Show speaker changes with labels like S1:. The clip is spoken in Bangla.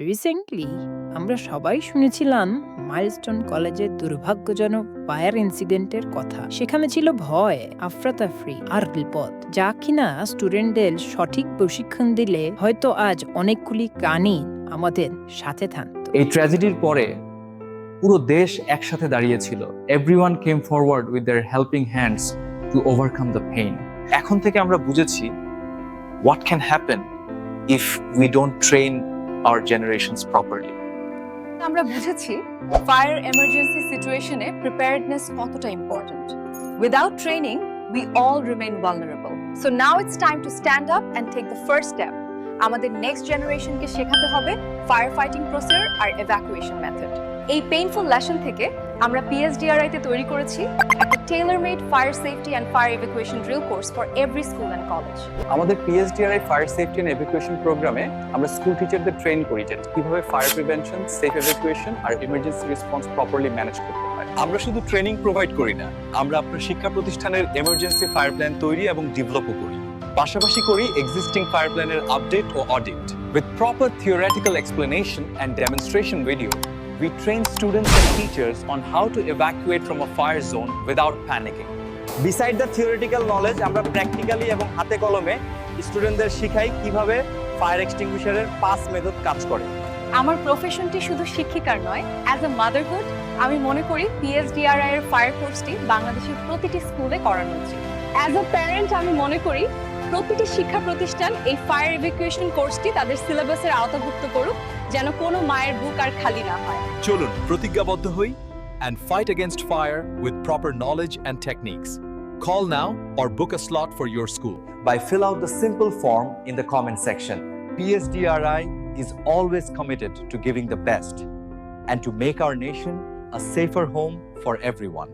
S1: রিসেন্টলি আমরা সবাই শুনেছিলাম মাইলস্টোন কলেজের দুর্ভাগ্যজনক ফায়ার ইনসিডেন্টের কথা। সেখানে ছিল ভয়, আফরাতাফরি আর বিপদ, যা কিনা স্টুডেন্টদের সঠিক প্রশিক্ষণ দিলে হয়তো আজ অনেকগুলি প্রাণী আমাদের সাথে থাকতো।
S2: এই ট্র্যাজেডির পরে পুরো দেশ একসাথে দাঁড়িয়েছিল। Everyone came forward with their helping hands to overcome the pain.
S3: এখন থেকে আমরা বুঝেছি what can happen if we don't train our generations properly.
S4: আমরা বুঝেছি ফায়ার এমার্জেন্সি সিচুয়েশনে প্রিপেয়ারডনেস কতটা important. Without training we all remain vulnerable. So now it's time to stand up and take the first step. আমাদের নেক্সট জেনারেশনকে শেখাতে হবে ফায়ার ফাইটিং প্রসিডিউর আর এভাকুয়েশন মেথড। এই পেইনফুল লেসন থেকে আমরা PSDRI তে তৈরি করেছি একটা tailor made fire safety and fire evacuation drill course for every school and college.
S5: আমাদের PSDRI fire safety and evacuation প্রোগ্রামে আমরা স্কুল টিচারদের ট্রেন করি যে কিভাবে ফায়ার প্রিভেনশন, সেফ এভাকুয়েশন আর ইমার্জেন্সি রেসপন্স প্রপারলি ম্যানেজ করতে হয়।
S6: আমরা শুধু ট্রেনিং প্রোভাইড করি না, আমরা আপনার শিক্ষা প্রতিষ্ঠানের এমার্জেন্সি ফায়ার প্ল্যান তৈরি এবং ডেভেলপও করি। পাশাপাশি করি এক্সিস্টিং ফায়ার প্ল্যানের আপডেট ও audit. With proper theoretical explanation and demonstration video, we train students and teachers on how to evacuate from a fire zone without panicking.
S5: Beside the theoretical knowledge, আমরা প্র্যাকটিক্যালি এবং হাতে কলমে স্টুডেন্টদের শিখাই কিভাবে ফায়ার এক্সটিংগুইশারের 5 মেথড কাজ করে।
S4: আমার প্রফেশনটি শুধু শিক্ষিকার নয়, অ্যাজ এ মাদারহুড আমি মনে করি PSDRI এর ফায়ার কোর্সটি বাংলাদেশের প্রতিটি স্কুলে করানো উচিত। অ্যাজ এ প্যারেন্ট আমি মনে করি প্রতিটি শিক্ষা প্রতিষ্ঠান এই ফায়ার এভাকুয়েশন কোর্সটি তাদের সিলেবাসের আওতাভুক্ত করুক, যেন কোনো মায়ের বুক আর খালি না হয়।
S6: চলুন প্রতিজ্ঞাবদ্ধ হই and fight against fire with proper knowledge and techniques. Call now or book a slot for your school.
S2: By fill out the simple form in the comment section.
S6: PSDRI is always committed to giving the best and to make our nation a safer home for everyone.